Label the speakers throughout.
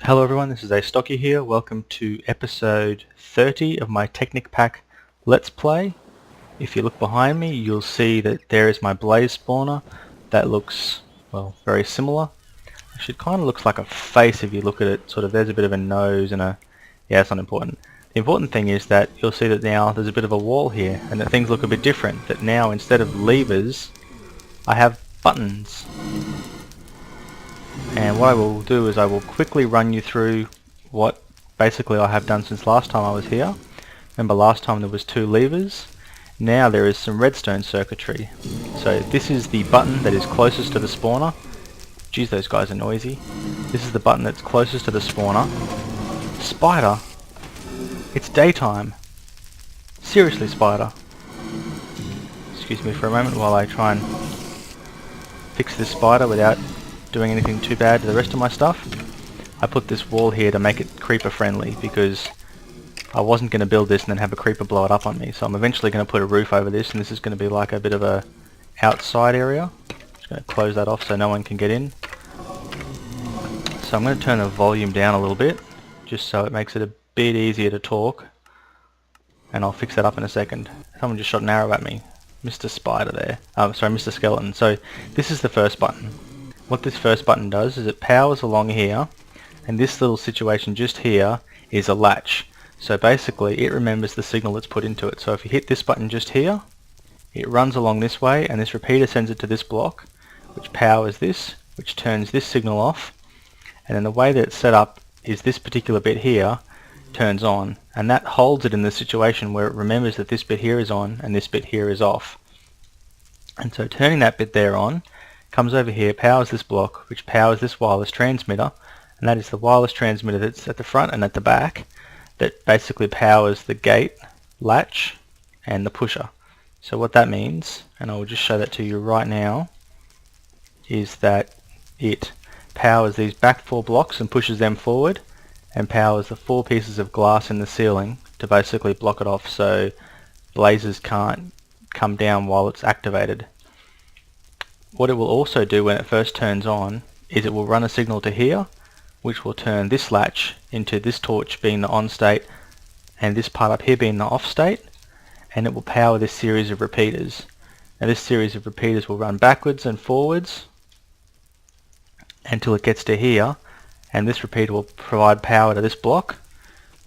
Speaker 1: Hello everyone, this is Astocky here. Welcome to episode 30 of my Technic pack Let's Play. If you look behind me, you'll see that there is my blaze spawner. That looks, well, very similar. Actually, it kind of looks like a face if you look at it. Sort of, there's a bit of a nose and a... yeah, it's not important. The important thing is that you'll see that now there's a bit of a wall here and that things look a bit different. That now, instead of levers, I have buttons. And what I will do is I will quickly run you through what basically I have done since last time I was here. Remember last time there was 2 levers. Now there is some redstone circuitry. So this is the button that is closest to the spawner. Geez, those guys are noisy. This is the button that's closest to the spawner. Spider! It's daytime! Seriously, spider! Excuse me for a moment while I try and fix this spider without doing anything too bad to the rest of my stuff. I put this wall here to make it creeper friendly because I wasn't going to build this and then have a creeper blow it up on me, so I'm eventually going to put a roof over this, and this is going to be like a bit of a outside area. Just going to close that off so no one can get in. So I'm going to turn the volume down a little bit just so it makes it a bit easier to talk, and I'll fix that up in a second. Someone just shot an arrow at me. Mr. Spider there. Sorry, Mr. Skeleton. So this is the first button. What this first button does is it powers along here, and this little situation just here is a latch. So basically it remembers the signal that's put into it. So if you hit this button just here, it runs along this way, and this repeater sends it to this block, which powers this, which turns this signal off, and then the way that it's set up is this particular bit here turns on, and that holds it in the situation where it remembers that this bit here is on and this bit here is off. And so turning that bit there on comes over here, powers this block, which powers this wireless transmitter, and that is the wireless transmitter that's at the front and at the back that basically powers the gate, latch, and the pusher. So what that means, and I will just show that to you right now, is that it powers these back 4 blocks and pushes them forward, and powers the 4 pieces of glass in the ceiling to basically block it off so blazes can't come down while it's activated. What it will also do when it first turns on is it will run a signal to here, which will turn this latch into this torch being the on state and this part up here being the off state, and it will power this series of repeaters. Now this series of repeaters will run backwards and forwards until it gets to here, and this repeater will provide power to this block,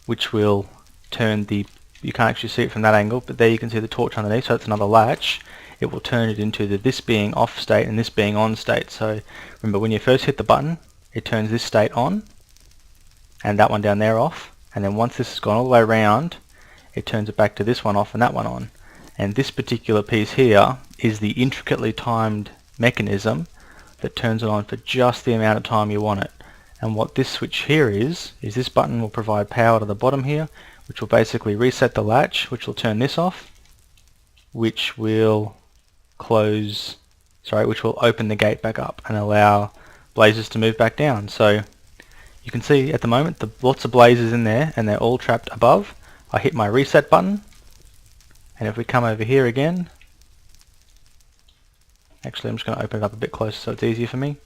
Speaker 1: which will turn the, you can't actually see it from that angle, but there you can see the torch underneath, so that's another latch. It will turn it into this being off state and this being on state. So remember, when you first hit the button, it turns this state on and that one down there off, and then once this has gone all the way around, it turns it back to this one off and that one on. And this particular piece here is the intricately timed mechanism that turns it on for just the amount of time you want it. And what this switch here is this button will provide power to the bottom here, which will basically reset the latch, which will turn this off, which will which will open the gate back up and allow blazes to move back down. So you can see at the moment lots of blazes in there and they're all trapped above. I hit my reset button, and if we come over here again, actually I'm just going to open it up a bit closer so it's easier for me.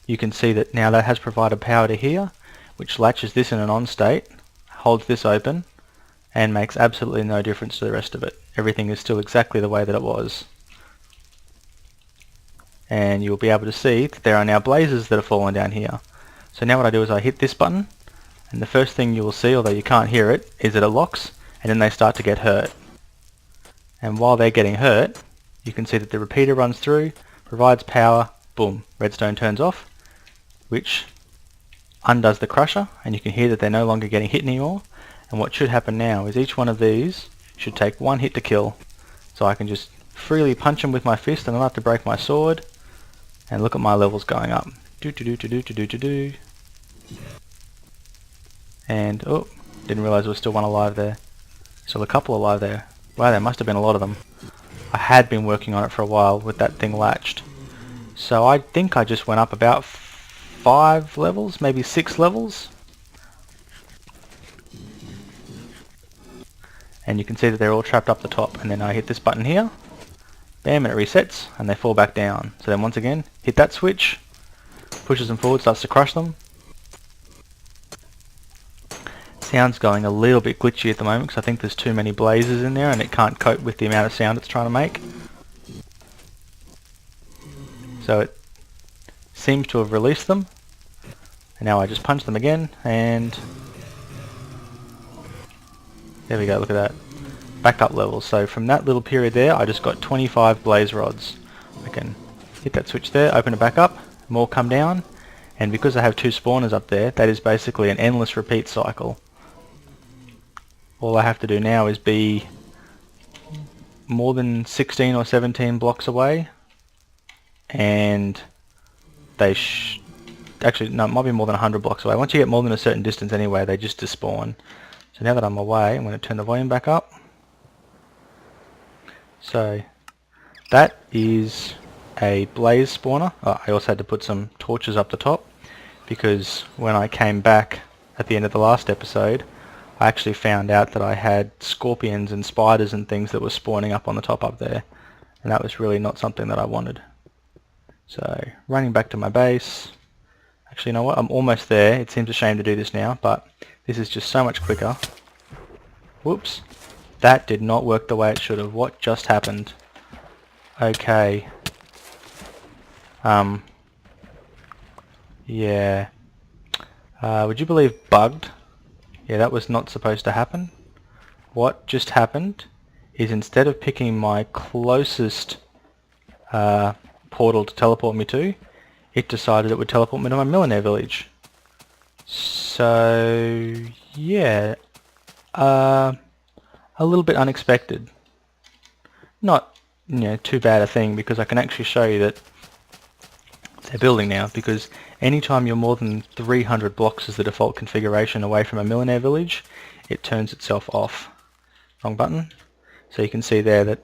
Speaker 1: You can see that now that has provided power to here, which latches this in an on state, holds this open, and makes absolutely no difference to the rest of it. Everything is still exactly the way that it was. And you'll be able to see that there are now blazes that are falling down here. So now what I do is I hit this button, and the first thing you will see, although you can't hear it, is that it locks, and then they start to get hurt. And while they're getting hurt, you can see that the repeater runs through, provides power, boom, redstone turns off, which undoes the crusher, and you can hear that they're no longer getting hit anymore. And what should happen now is each one of these should take 1 hit to kill. So I can just freely punch them with my fist and I don't have to break my sword. And look at my levels going up. And, oh, didn't realise there was still one alive there. Still a couple alive there. Wow, there must have been a lot of them. I had been working on it for a while with that thing latched. So I think I just went up about 5 levels, maybe 6 levels. And you can see that they're all trapped up the top, and then I hit this button here, bam, and it resets, and they fall back down. So then once again, hit that switch, pushes them forward, starts to crush them, Sound's going a little bit glitchy at the moment because I think there's too many blazes in there and it can't cope with the amount of sound it's trying to make. So it seems to have released them. And now I just punch them again and there we go, look at that. Backup level. So from that little period there I just got 25 blaze rods. I can hit that switch there, open it back up, more come down, and because I have 2 spawners up there, that is basically an endless repeat cycle. All I have to do now is be more than 16 or 17 blocks away, and they actually no, it might be more than 100 blocks away. Once you get more than a certain distance anyway, they just despawn. So now that I'm away, I'm going to turn the volume back up. So that is a blaze spawner. I also had to put some torches up the top because when I came back at the end of the last episode I actually found out that I had scorpions and spiders and things that were spawning up on the top up there, and that was really not something that I wanted. So running back to my base. Actually, you know what, I'm almost there. It seems a shame to do this now, but this is just so much quicker. Whoops, that did not work the way it should have. What just happened? Okay. Yeah. Would you believe bugged? Yeah, that was not supposed to happen. What just happened is instead of picking my closest portal to teleport me to, it decided it would teleport me to my millionaire village. So yeah, a little bit unexpected. Not, you know, too bad a thing because I can actually show you that they're building now, because anytime you're more than 300 blocks as the default configuration away from a millionaire village, it turns itself off. Wrong button. So you can see there that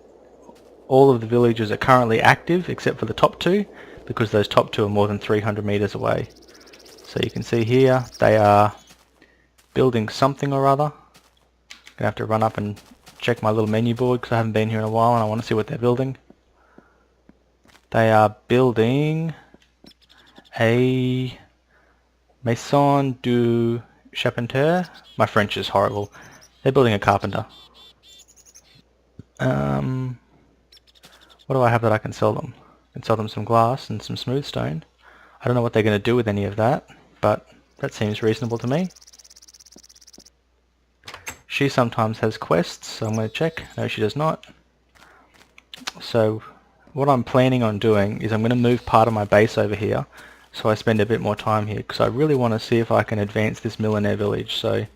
Speaker 1: all of the villages are currently active except for the top 2, because those top 2 are more than 300 meters away. So you can see here they are building something or other. I'm gonna have to run up and check my little menu board because I haven't been here in a while and I want to see what they're building. They are building a Maison du Charpentier. My French is horrible. They're building a carpenter. What do I have that I can sell them? I can sell them some glass and some smooth stone. I don't know what they're going to do with any of that, but that seems reasonable to me. She sometimes has quests, so I'm going to check. No, she does not. So what I'm planning on doing is I'm going to move part of my base over here so I spend a bit more time here, because I really want to see if I can advance this millionaire village. So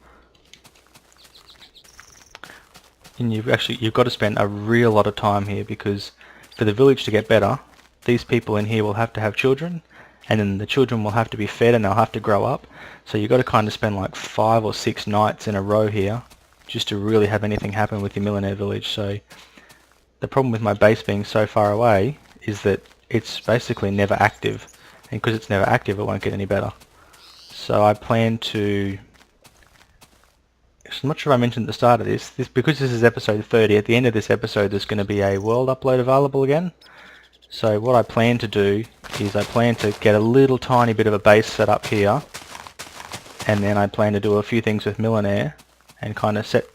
Speaker 1: and you've got to spend a real lot of time here, because for the village to get better, these people in here will have to have children, and then the children will have to be fed and they'll have to grow up. So you've got to kind of spend like 5 or 6 nights in a row here just to really have anything happen with your millionaire village. So the problem with my base being so far away is that it's basically never active, and because it's never active it won't get any better. So I plan to, I'm not sure if I mentioned at the start of this, because this is episode 30, at the end of this episode there's going to be a world upload available again. So what I plan to do is I plan to get a little tiny bit of a base set up here, and then I plan to do a few things with millionaire and kind of set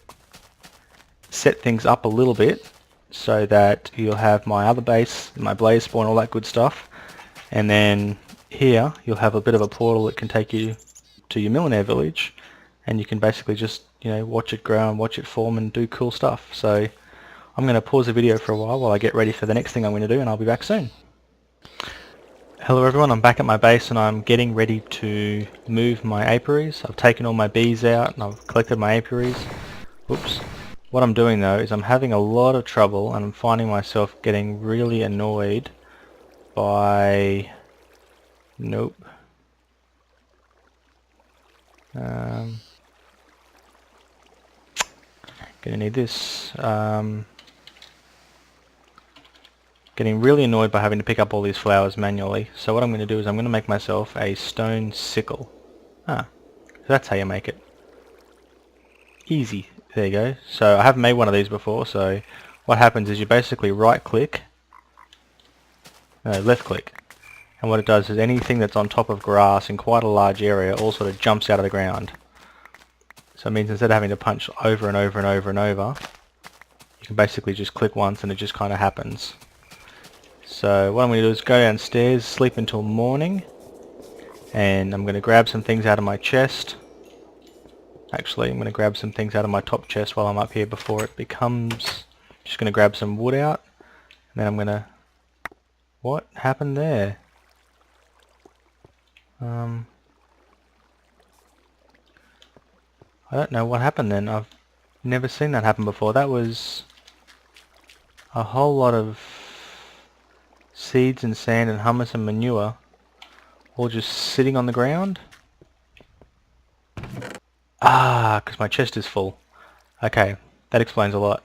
Speaker 1: things up a little bit so that you'll have my other base, my blaze spawn, all that good stuff, and then here you'll have a bit of a portal that can take you to your millionaire village, and you can basically just, you know, watch it grow and watch it form and do cool stuff. So I'm going to pause the video for a while I get ready for the next thing I'm going to do, and I'll be back soon. Hello everyone, I'm back at my base and I'm getting ready to move my apiaries. I've taken all my bees out and I've collected my apiaries. Oops. What I'm doing though is I'm having a lot of trouble, and I'm finding myself getting really annoyed by... Nope. Gonna need this. Getting really annoyed by having to pick up all these flowers manually. So what I'm going to do is I'm going to make myself a stone sickle. So that's how you make it. Easy. There you go. So I haven't made one of these before, so what happens is you basically right click, no, left click, and what it does is anything that's on top of grass in quite a large area all sort of jumps out of the ground. So So it means instead of having to punch over and over and over and over, you can basically just click once and it just kind of happens. So what I'm going to do is go downstairs, sleep until morning, and I'm going to grab some things out of my chest. Actually, I'm going to grab some things out of my top chest while I'm up here before it becomes... Just going to grab some wood out, and then I'm going to... What happened there? I don't know what happened then. I've never seen that happen before. That was a whole lot of seeds and sand and hummus and manure all just sitting on the ground. Ah, because my chest is full. Okay, that explains a lot.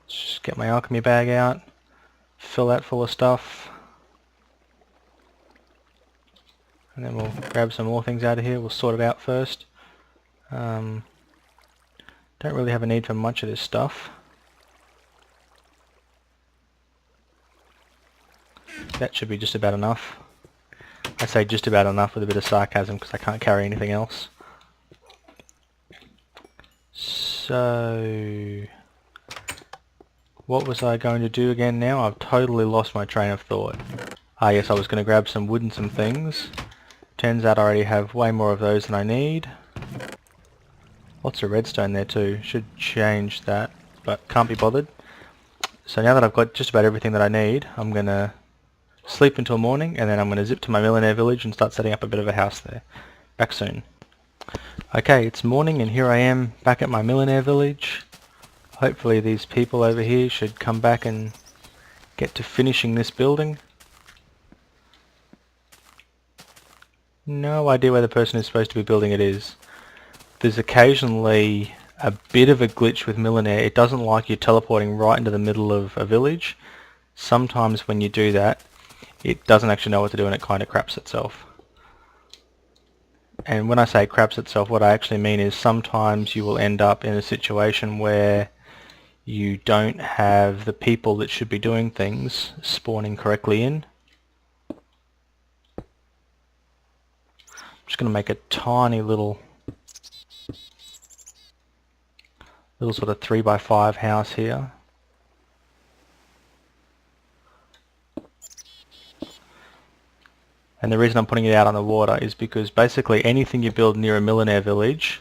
Speaker 1: Just get my alchemy bag out, fill that full of stuff, and then we'll grab some more things out of here. We'll sort it out first. Don't really have a need for much of this stuff. That should be just about enough. I say just about enough with a bit of sarcasm because I can't carry anything else. So, what was I going to do again now? I've totally lost my train of thought. Ah yes, I was going to grab some wood and some things. Turns out I already have way more of those than I need. Lots of redstone there too. Should change that, but can't be bothered. So now that I've got just about everything that I need, I'm going to sleep until morning, and then I'm going to zip to my millionaire village and start setting up a bit of a house there. Back soon. Okay, it's morning and here I am back at my millionaire village. Hopefully these people over here should come back and get to finishing this building. No idea where the person who's supposed to be building it is. There's occasionally a bit of a glitch with millionaire. It doesn't like you teleporting right into the middle of a village. Sometimes when you do that, it doesn't actually know what to do and it kind of craps itself. And when I say craps itself, what I actually mean is sometimes you will end up in a situation where you don't have the people that should be doing things spawning correctly in. I'm just going to make a tiny little sort of 3x5 house here. And the reason I'm putting it out on the water is because basically anything you build near a millionaire village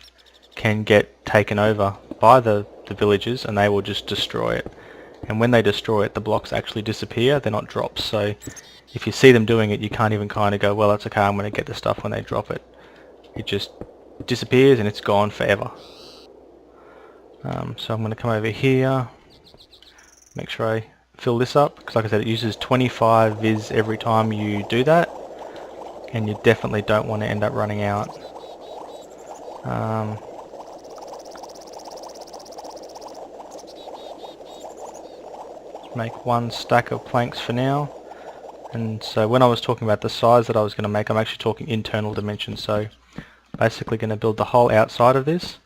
Speaker 1: can get taken over by the villagers and they will just destroy it. And when they destroy it, the blocks actually disappear, they're not drops. So if you see them doing it, you can't even kind of go, well, that's okay, I'm going to get the stuff when they drop it. It just disappears and it's gone forever. So I'm going to come over here, make sure I fill this up, because like I said, it uses 25 viz every time you do that. And you definitely don't want to end up running out. Make one stack of planks for now. And so when I was talking about the size that I was going to make, I'm actually talking internal dimensions. So basically going to build the whole outside of this.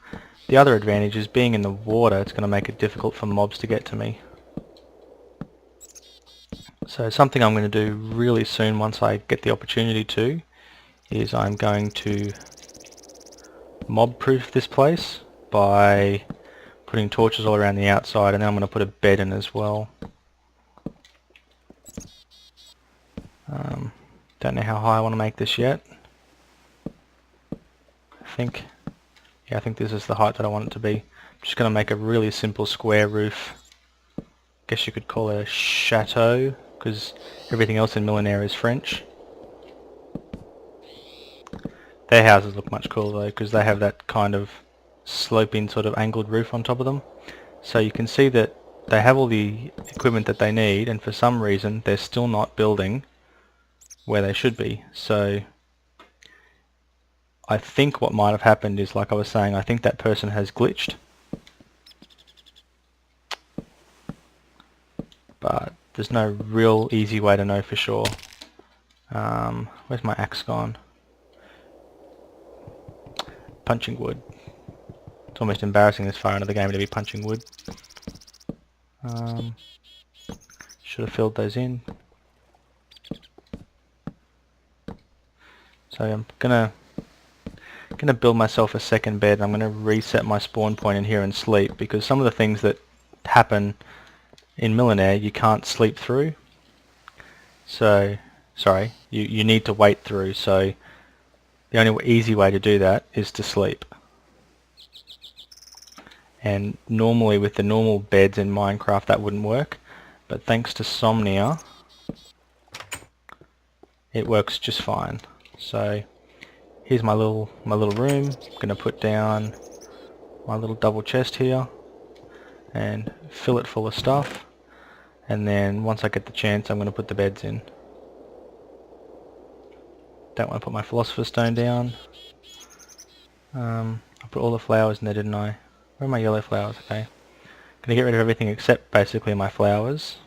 Speaker 1: The other advantage is being in the water, it's going to make it difficult for mobs to get to me. So something I'm going to do really soon once I get the opportunity to is I'm going to mob proof this place by putting torches all around the outside, and then I'm going to put a bed in as well. Don't know how high I want to make this yet. I think this is the height that I want it to be. I'm just going to make a really simple square roof. Guess you could call it a chateau, because everything else in Millionaire is French. Their houses look much cooler though, because they have that kind of sloping sort of angled roof on top of them. So you can see that they have all the equipment that they need, and for some reason they're still not building where they should be. So I think what might have happened is, like I was saying, I think that person has glitched. But there's no real easy way to know for sure. Where's my axe gone? Punching wood. It's almost embarrassing this far into the game to be punching wood. Should have filled those in. So I'm gonna going to build myself a second bed. I'm going to reset my spawn point in here and sleep, because some of the things that happen in Millionaire you can't sleep through. So, sorry, you need to wait through, so the only easy way to do that is to sleep. And normally with the normal beds in Minecraft that wouldn't work, but thanks to Somnia it works just fine. So here's my little room. I'm going to put down my little double chest here and fill it full of stuff, and then once I get the chance I'm going to put the beds in. Don't want to put my philosopher's stone down. I put all the flowers in there, didn't I? Where are my yellow flowers? Okay. Gonna get rid of everything except basically my flowers.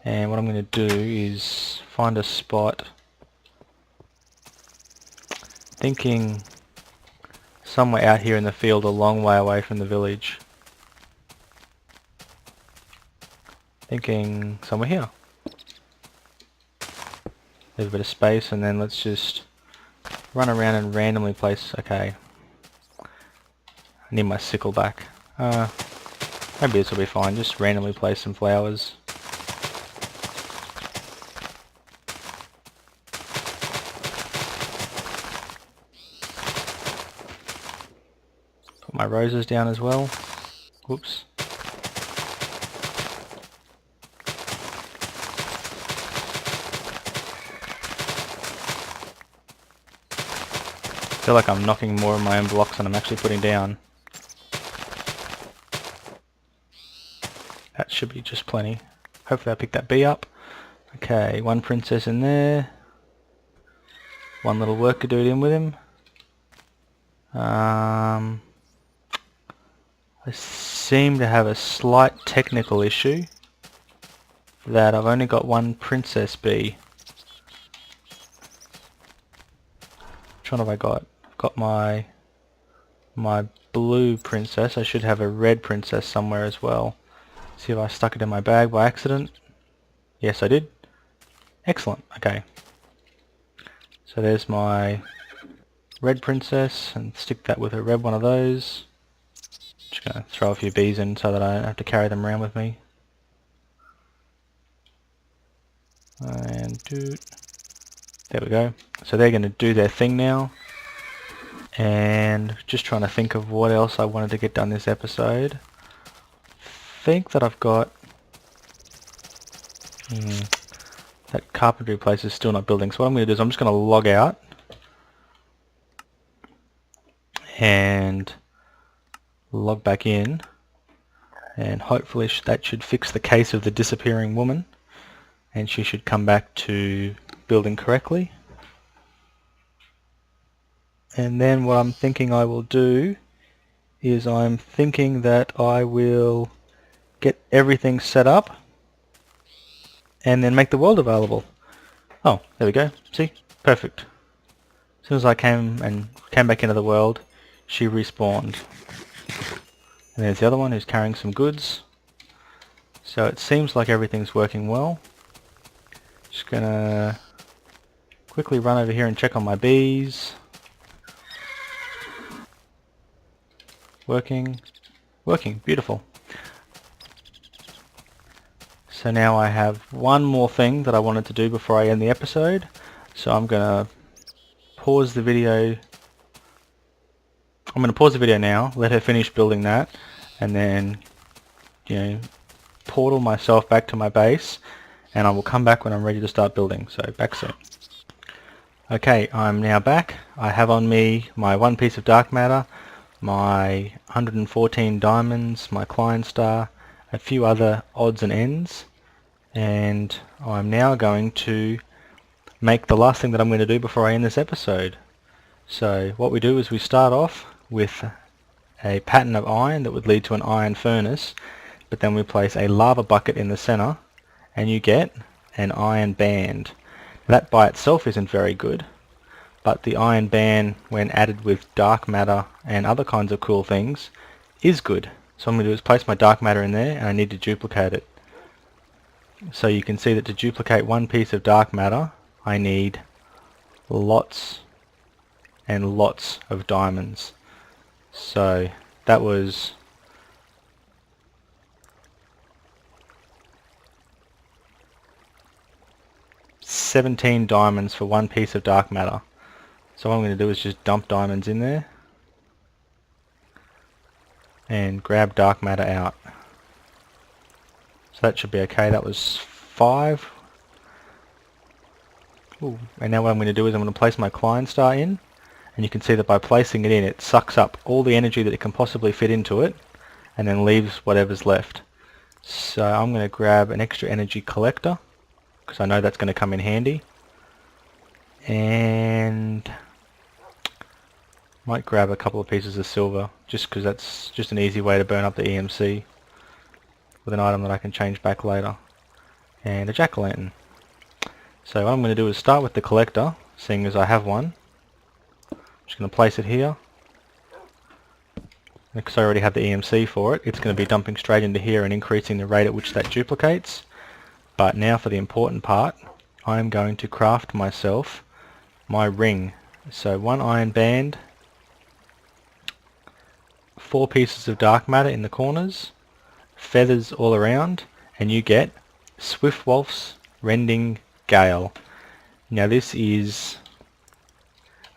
Speaker 1: And what I'm going to do is find a spot, thinking somewhere out here in the field a long way away from the village. Thinking somewhere here. Leave a bit of space, and then let's just run around and randomly place... Okay. I need my sickle back. Maybe this will be fine. Just randomly place some flowers. Put my roses down as well. Whoops. I feel like I'm knocking more of my own blocks than I'm actually putting down. That should be just plenty. Hopefully I pick that bee up. Okay, one princess in there. One little worker dude in with him. I seem to have a slight technical issue that I've only got one princess bee. Which one have I got? I've got my blue princess. I should have a red princess somewhere as well. See if I stuck it in my bag by accident. Yes, I did. Excellent. Okay. So there's my red princess, and stick that with a red one of those. Just going to throw a few bees in so that I don't have to carry them around with me. And there we go. So they're going to do their thing now. And just trying to think of what else I wanted to get done this episode. Think that I've got... that carpentry place is still not building. So what I'm going to do is I'm just going to log out. And log back in. And hopefully that should fix the case of the disappearing woman. And she should come back to building correctly. And then what I'm thinking I will do is I'm thinking that I will get everything set up and then make the world available. Oh, there we go. See? Perfect. As soon as I came back into the world, she respawned. And there's the other one who's carrying some goods. So it seems like everything's working well. Just gonna quickly run over here and check on my bees. Working. Beautiful. So now I have one more thing that I wanted to do before I end the episode. So I'm going to pause the video. I'm going to pause the video now, let her finish building that, and then, portal myself back to my base, and I will come back when I'm ready to start building. So back soon. Okay, I'm now back. I have on me my one piece of dark matter, my 114 diamonds, my Klein star, a few other odds and ends, and I'm now going to make the last thing that I'm going to do before I end this episode. So what we do is we start off with a pattern of iron that would lead to an iron furnace, but then we place a lava bucket in the center and you get an iron band. That by itself isn't very good, but the iron band, when added with dark matter and other kinds of cool things, is good. So what I'm going to do is place my dark matter in there, and I need to duplicate it. So you can see that to duplicate one piece of dark matter, I need lots and lots of diamonds. So that was 17 diamonds for one piece of dark matter. So what I'm going to do is just dump diamonds in there and grab dark matter out. So that should be okay. That was 5. Ooh. And now what I'm going to do is I'm going to place my Klein star in, and you can see that by placing it in, it sucks up all the energy that it can possibly fit into it and then leaves whatever's left. So I'm going to grab an extra energy collector because I know that's going to come in handy, and might grab a couple of pieces of silver just because that's just an easy way to burn up the EMC with an item that I can change back later. And a jack-o'-lantern. So what I'm going to do is start with the collector, seeing as I have one. I'm just going to place it here. Because I already have the EMC for it, it's going to be dumping straight into here and increasing the rate at which that duplicates. But now for the important part, I am going to craft myself my ring. So 1 iron band, 4 pieces of dark matter in the corners, feathers all around, and you get Swiftwolf's Rending Gale. Now this is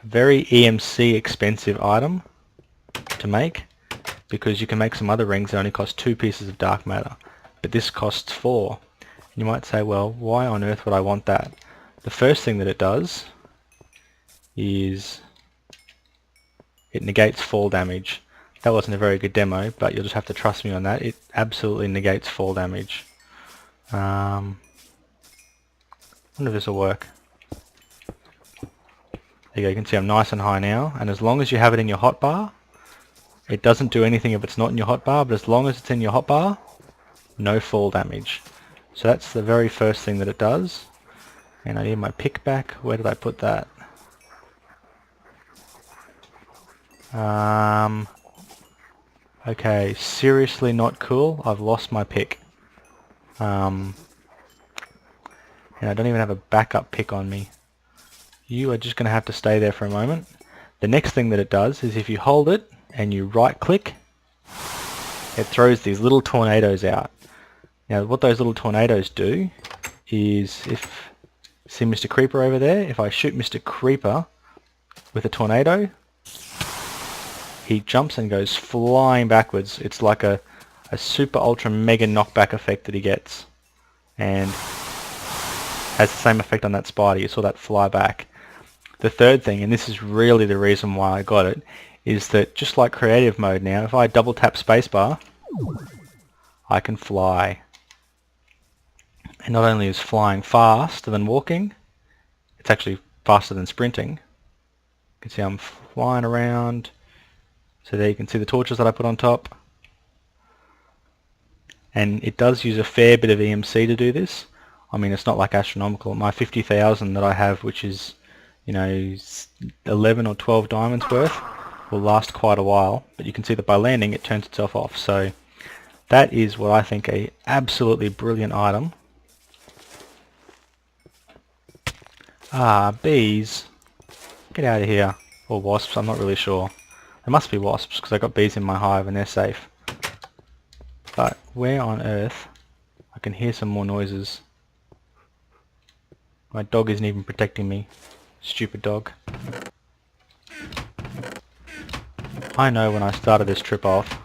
Speaker 1: a very EMC expensive item to make, because you can make some other rings that only cost 2 pieces of dark matter, but this costs 4. You might say, well, why on earth would I want that? The first thing that it does is it negates fall damage. That wasn't a very good demo, but you'll just have to trust me on that. It absolutely negates fall damage. I wonder if this will work. There you go, you can see I'm nice and high now, and as long as you have it in your hotbar, it doesn't do anything if it's not in your hotbar, but as long as it's in your hotbar, no fall damage. So that's the very first thing that it does. And I need my pick back. Where did I put that? Okay, seriously not cool. I've lost my pick. And I don't even have a backup pick on me. You are just going to have to stay there for a moment. The next thing that it does is if you hold it and you right click, it throws these little tornadoes out. Now what those little tornadoes do is, if see Mr. Creeper over there, if I shoot Mr. Creeper with a tornado, he jumps and goes flying backwards. It's like a super ultra mega knockback effect that he gets, and has the same effect on that spider. You saw that fly back. The third thing, and this is really the reason why I got it, is that just like creative mode now, if I double tap spacebar, I can fly. And not only is flying faster than walking, it's actually faster than sprinting. You can see I'm flying around. So there you can see the torches that I put on top. And it does use a fair bit of EMC to do this. I mean, it's not like astronomical. My 50,000 that I have, which is, you know, 11 or 12 diamonds worth, will last quite a while. But you can see that by landing, it turns itself off. So that is what I think a absolutely brilliant item. Ah, bees. Get out of here. Or wasps, I'm not really sure. There must be wasps, because I got bees in my hive and they're safe. But where on earth? I can hear some more noises. My dog isn't even protecting me. Stupid dog. I know when I started this trip off,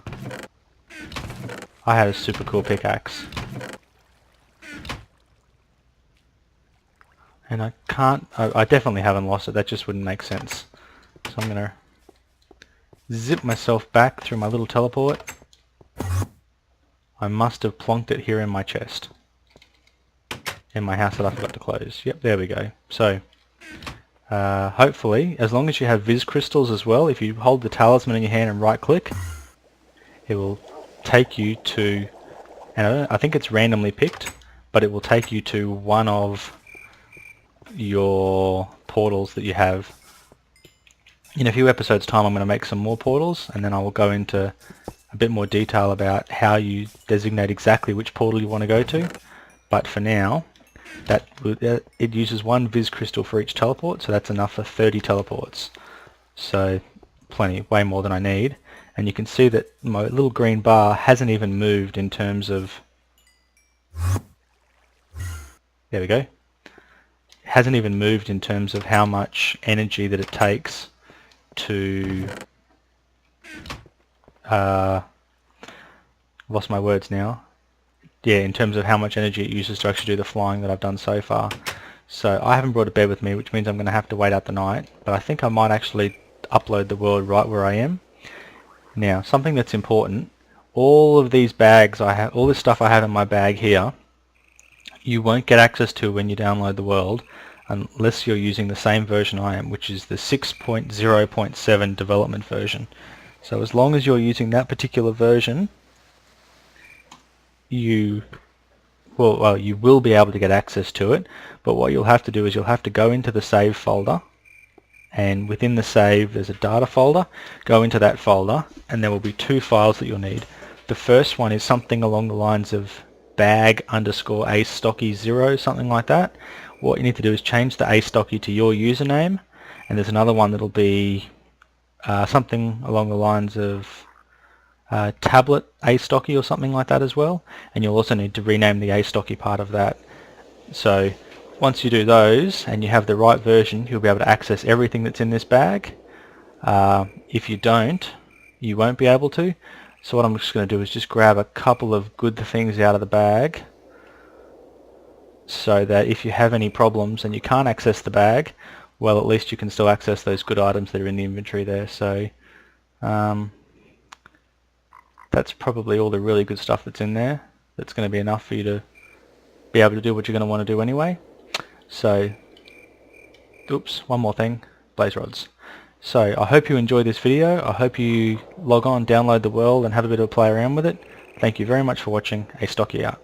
Speaker 1: I had a super cool pickaxe. And I can't, I definitely haven't lost it, that just wouldn't make sense. So I'm going to zip myself back through my little teleport. I must have plonked it here in my chest. In my house that I forgot to close. Yep, there we go. So, hopefully, as long as you have Viz crystals as well, if you hold the talisman in your hand and right click, it will take you to, and I think it's randomly picked, but it will take you to one of your portals that you have. In a few episodes time I'm going to make some more portals, and then I will go into a bit more detail about how you designate exactly which portal you want to go to. But for now, it uses 1 Viz crystal for each teleport, so that's enough for 30 teleports. So plenty, way more than I need. And you can see that my little green bar hasn't even moved in terms of, there we go, hasn't even moved in terms of how much energy that it takes to, lost my words now, yeah, in terms of how much energy it uses to actually do the flying that I've done so far. So I haven't brought a bed with me, which means I'm going to have to wait out the night, but I think I might actually upload the world right where I am. Now, something that's important, all of these bags I have, all this stuff I have in my bag here, you won't get access to when you download the world unless you're using the same version I am, which is the 6.0.7 development version. So as long as you're using that particular version, you will be able to get access to it, but what you'll have to do is you'll have to go into the save folder, and within the save there's a data folder. Go into that folder and there will be two files that you'll need. The first one is something along the lines of bag_Astocky0, something like that. What you need to do is change the Astocky to your username, and there's another one that'll be something along the lines of tablet Astocky or something like that as well, and you'll also need to rename the Astocky part of that. So once you do those and you have the right version, you'll be able to access everything that's in this bag. If you don't, you won't be able to. So what I'm just going to do is just grab a couple of good things out of the bag, so that if you have any problems and you can't access the bag, well, at least you can still access those good items that are in the inventory there. So that's probably all the really good stuff that's in there. That's going to be enough for you to be able to do what you're going to want to do anyway. So, oops, one more thing, blaze rods. So I hope you enjoyed this video. I hope you log on, download the world and have a bit of a play around with it. Thank you very much for watching. Astocky out.